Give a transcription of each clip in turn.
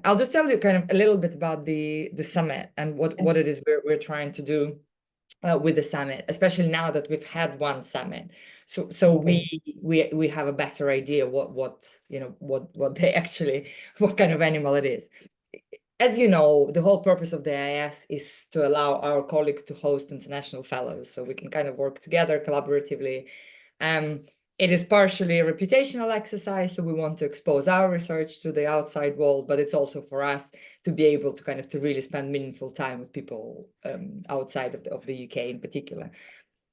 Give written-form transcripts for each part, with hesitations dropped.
I'll just tell you kind of a little bit about the summit and what it is we're trying to do with the summit, especially now that we've had one summit. So we have a better idea what what they actually what kind of animal it is. As you know, the whole purpose of the IIS is to allow our colleagues to host international fellows, so we can kind of work together collaboratively. It is partially a reputational exercise, so we want to expose our research to the outside world, but it's also for us to be able to kind of to really spend meaningful time with people outside of the UK in particular.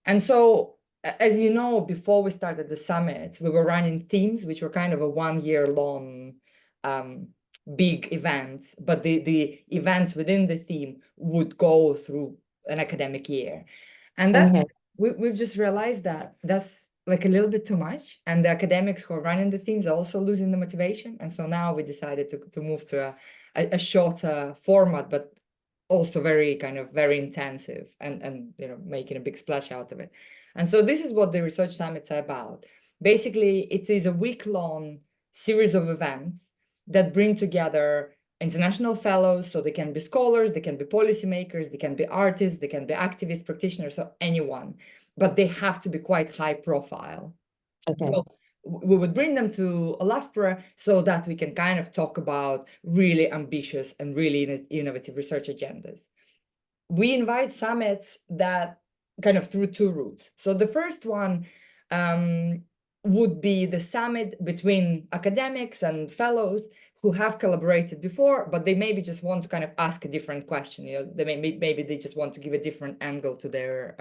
And so, as you know, before we started the summits, we were running themes, which were kind of a 1 year long big events, but the events within the theme would go through an academic year. And that we've just realized that that's like a little bit too much. And the academics who are running the themes are also losing the motivation. And so now we decided to move to a shorter format, but also very intensive and making a big splash out of it. And so this is what the research summits are about. Basically, it is a week-long series of events that bring together international fellows, so they can be scholars, they can be policymakers, they can be artists, they can be activists, practitioners, so anyone, but they have to be quite high profile. So we would bring them to Loughborough so that we can kind of talk about really ambitious and really innovative research agendas. We invite summits that kind of through two routes. So the first one would be the summit between academics and fellows who have collaborated before, but they maybe just want to kind of ask a different question. They maybe they just want to give a different angle to their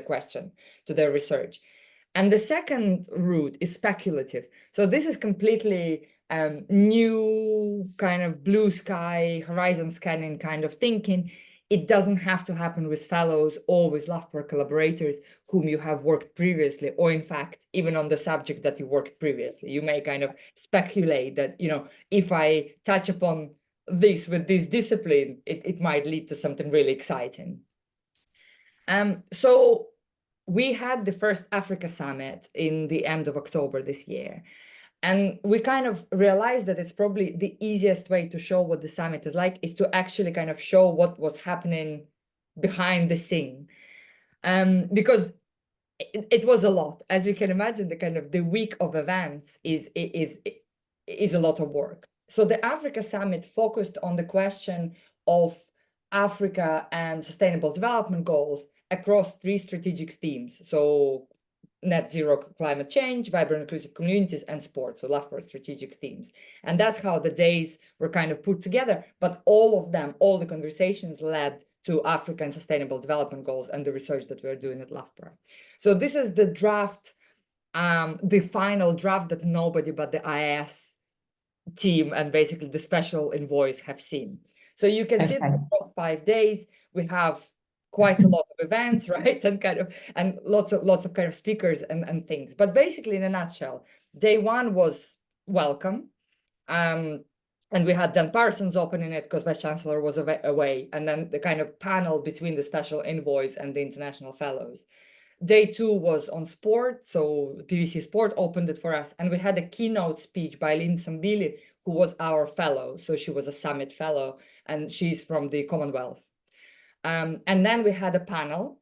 question, to their research. And the second route is speculative. So this is completely new kind of blue sky, horizon scanning kind of thinking. It doesn't have to happen with fellows or with Loughborough collaborators whom you have worked previously, or in fact, even on the subject that you worked previously. You may kind of speculate that, if I touch upon this with this discipline, it might lead to something really exciting. So we had the first Africa Summit in the end of October this year. And we kind of realized that it's probably the easiest way to show what the summit is like is to actually kind of show what was happening behind the scene. Because it was a lot. As you can imagine, the week of events is a lot of work. So the Africa Summit focused on the question of Africa and sustainable development goals across 3 strategic themes. So net zero climate change, vibrant inclusive communities, and sports, so Loughborough strategic themes. And that's how the days were kind of put together. But all of them, all the conversations led to Africa and sustainable development goals and the research that we're doing at Loughborough. So this is the draft, the final draft that nobody but the IIS team and basically the special envoys have seen. So you can see that across 5 days, we have quite a lot of events, right? And lots of kind of speakers and things. But basically, in a nutshell, day 1 was welcome. And we had Dan Parsons opening it because Vice Chancellor was away. And then the kind of panel between the special envoys and the international fellows. Day 2 was on sport, so PVC Sport opened it for us, and we had a keynote speech by Lynn Sambili, who was our fellow. So she was a summit fellow, and she's from the Commonwealth. And then we had a panel,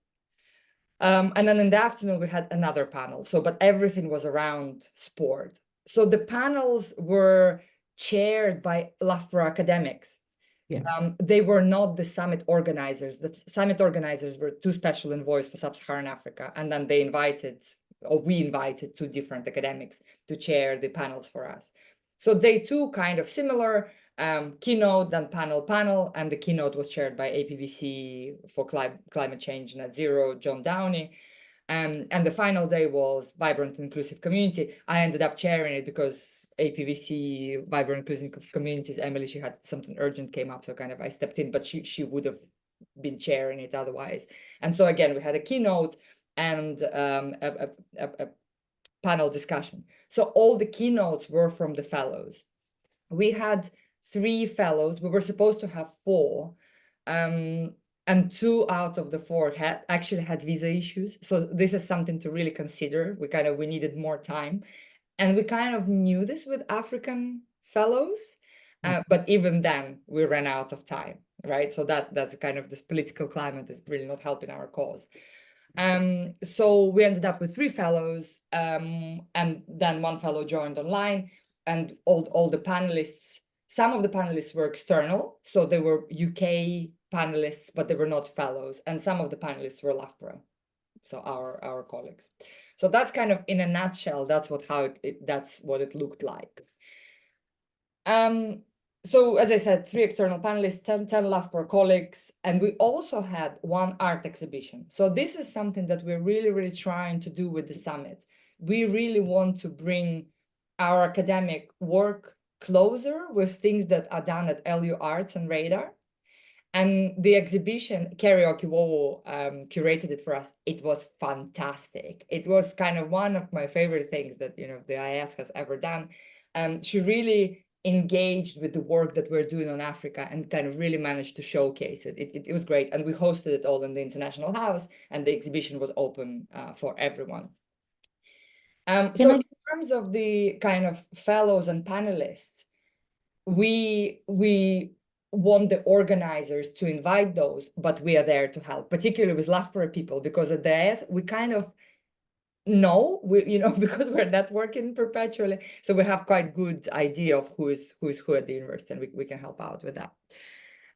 and then in the afternoon we had another panel. So, but everything was around sport. So the panels were chaired by Loughborough academics. They were not the summit organizers. The summit organizers were 2 special envoys for sub-Saharan Africa. And then we invited 2 different academics to chair the panels for us. So day 2, kind of similar, keynote, then panel, and the keynote was chaired by APVC for climate change net zero, John Downey. And the final day was vibrant inclusive community. I ended up chairing it because APVC, vibrant inclusive communities, Emily, she had something urgent came up, so kind of I stepped in, but she would have been chairing it otherwise. And so again, we had a keynote and a panel discussion. So all the keynotes were from the fellows. We had 3 fellows. We were supposed to have 4. And 2 out of the 4 actually had visa issues. So this is something to really consider. We needed more time. And we kind of knew this with African fellows. But even then, we ran out of time, right? So that's kind of this political climate is really not helping our cause. So we ended up with 3 fellows, and then 1 fellow joined online, and all the panelists, some of the panelists were external, so they were UK panelists, but they were not fellows, and some of the panelists were Loughborough, so our colleagues. So that's kind of in a nutshell, that's what it looked like. So as I said, 3 external panelists, 10 Loughborough colleagues, and we also had 1 art exhibition. So this is something that we're really, really trying to do with the summit. We really want to bring our academic work closer with things that are done at LU Arts and Radar. And the exhibition, Kerry Okiwowo curated it for us. It was fantastic. It was kind of one of my favorite things that, the IS has ever done. She really engaged with the work that we're doing on Africa and kind of really managed to showcase it. It was great. And we hosted it all in the International House, and the exhibition was open for everyone. So in terms of the kind of fellows and panelists, we want the organizers to invite those, but we are there to help, particularly with Loughborough people, because at the AS, we kind of know, because we're networking perpetually, so we have quite good idea of who is who at the university, and we can help out with that.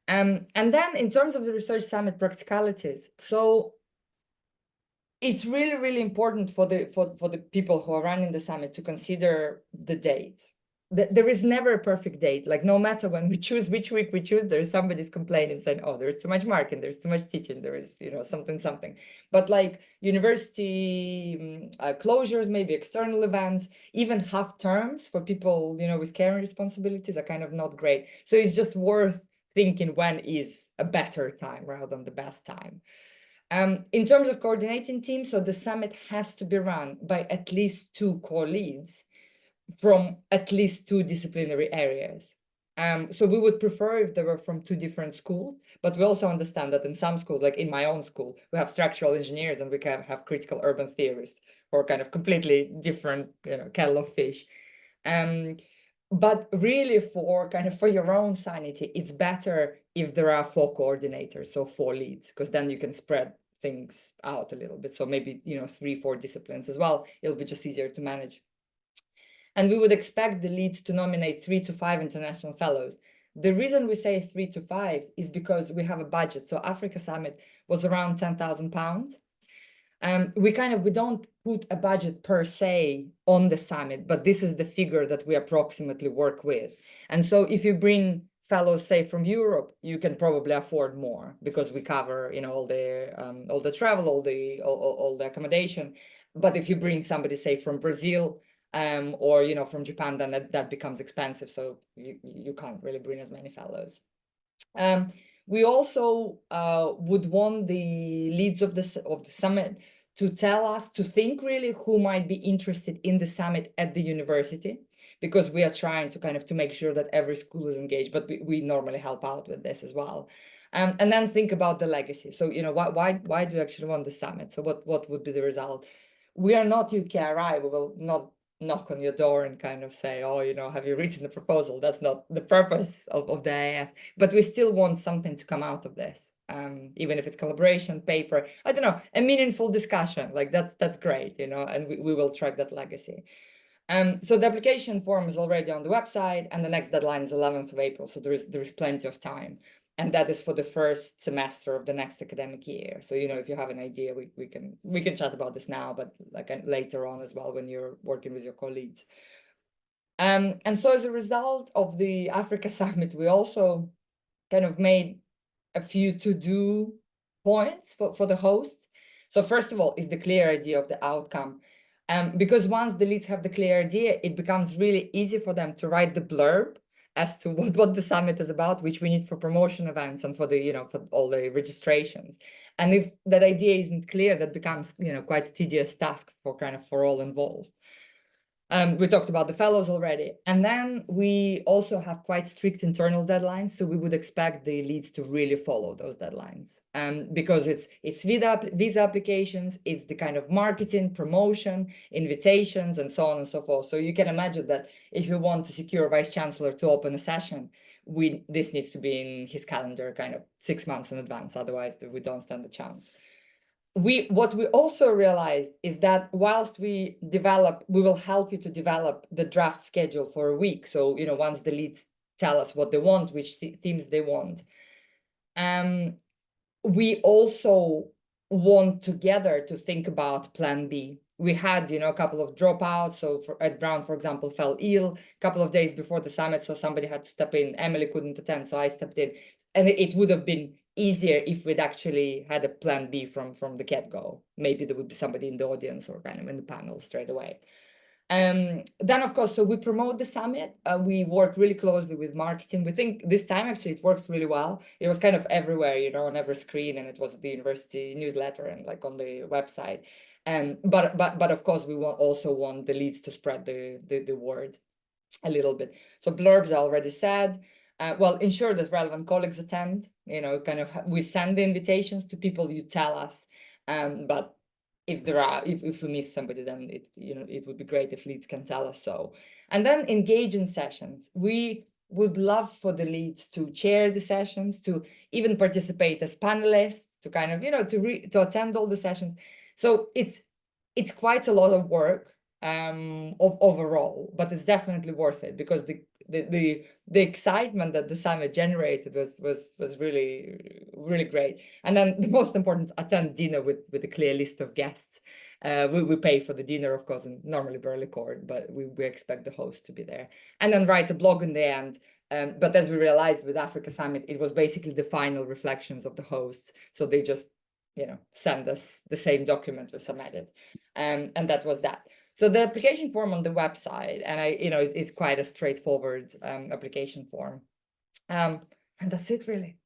And then in terms of the Research Summit practicalities, so it's really, really important for the people who are running the summit to consider the dates. There is never a perfect date. Like, no matter when we choose, which week we choose, there's somebody's complaining saying, oh, there's too much marking, there's too much teaching, there is, something. But like university closures, maybe external events, even half terms for people, with caring responsibilities are kind of not great. So it's just worth thinking when is a better time rather than the best time. In terms of coordinating teams, so the summit has to be run by at least 2 core leads from at least 2 disciplinary areas. So we would prefer if they were from 2 different schools, but we also understand that in some schools, like in my own school, we have structural engineers and we can have critical urban theorists, or kind of completely different, kettle of fish. But really for your own sanity, it's better if there are 4 coordinators, so 4 leads, because then you can spread things out a little bit. So maybe, 3-4 disciplines as well. It'll be just easier to manage. And we would expect the leads to nominate 3 to 5 international fellows. The reason we say 3 to 5 is because we have a budget. So Africa Summit was around £10,000. We don't put a budget per se on the summit, but this is the figure that we approximately work with. And so if you bring fellows, say, from Europe, you can probably afford more because we cover, all the travel, all the accommodation. But if you bring somebody, say, from Brazil, or from Japan, then that becomes expensive. So you can't really bring as many fellows. We also would want the leads of the summit to tell us, to think really who might be interested in the summit at the university, because we are trying to kind of to make sure that every school is engaged, but we normally help out with this as well. And then think about the legacy. So, why do you actually want the summit? So what would be the result? We are not UKRI. We will not knock on your door and kind of say, oh, have you written the proposal? That's not the purpose of the AF, but we still want something to come out of this. Even if it's collaboration, paper, I don't know, a meaningful discussion, like that's great, and we will track that legacy. So the application form is already on the website, and the next deadline is 11th of April. So there is plenty of time. And that is for the first semester of the next academic year. So, if you have an idea, we can chat about this now, but like later on as well when you're working with your colleagues. And so as a result of the Africa Summit, we also kind of made a few to-do points for the hosts. So first of all is the clear idea of the outcome. Because once the leads have the clear idea, it becomes really easy for them to write the blurb as to what the summit is about, which we need for promotion events and for the, for all the registrations. And if that idea isn't clear, that becomes, quite a tedious task for all involved. We talked about the fellows already. And then we also have quite strict internal deadlines. So we would expect the leads to really follow those deadlines. Because it's visa applications, it's the kind of marketing, promotion, invitations, and so on and so forth. So you can imagine that if you want to secure a vice chancellor to open a session, this needs to be in his calendar kind of 6 months in advance, otherwise we don't stand a chance. What we also realized is that whilst we will help you to develop the draft schedule for a week. So, once the leads tell us what they want, which themes they want, we also want together to think about plan B. We had, a couple of dropouts. So Ed Brown, for example, fell ill a couple of days before the summit. So somebody had to step in. Emily couldn't attend, so I stepped in. And it would have been easier if we'd actually had a plan B from the get-go. Maybe there would be somebody in the audience or kind of in the panel straight away. Then, of course, so we promote the summit. We work really closely with marketing. We think this time, actually, it works really well. It was kind of everywhere, on every screen, and it was the university newsletter and like on the website. But of course, we also want the leads to spread the word a little bit. So blurbs I already said. Well, ensure that relevant colleagues attend. We send the invitations to people you tell us, but if we miss somebody, then it would be great if leads can tell us so. And then engage in sessions. We would love for the leads to chair the sessions, to even participate as panelists, to kind of to attend all the sessions. So it's quite a lot of work overall, but it's definitely worth it, because the excitement that the summit generated was really, really great. And then the most important, attend dinner with a clear list of guests. We pay for the dinner, of course, and normally barely record, but we expect the host to be there. And then write a blog in the end. But as we realized with Africa Summit, it was basically the final reflections of the hosts. So they just, send us the same document with some edits. And that was that. So the application form on the website, and it's quite a straightforward application form. And that's it, really.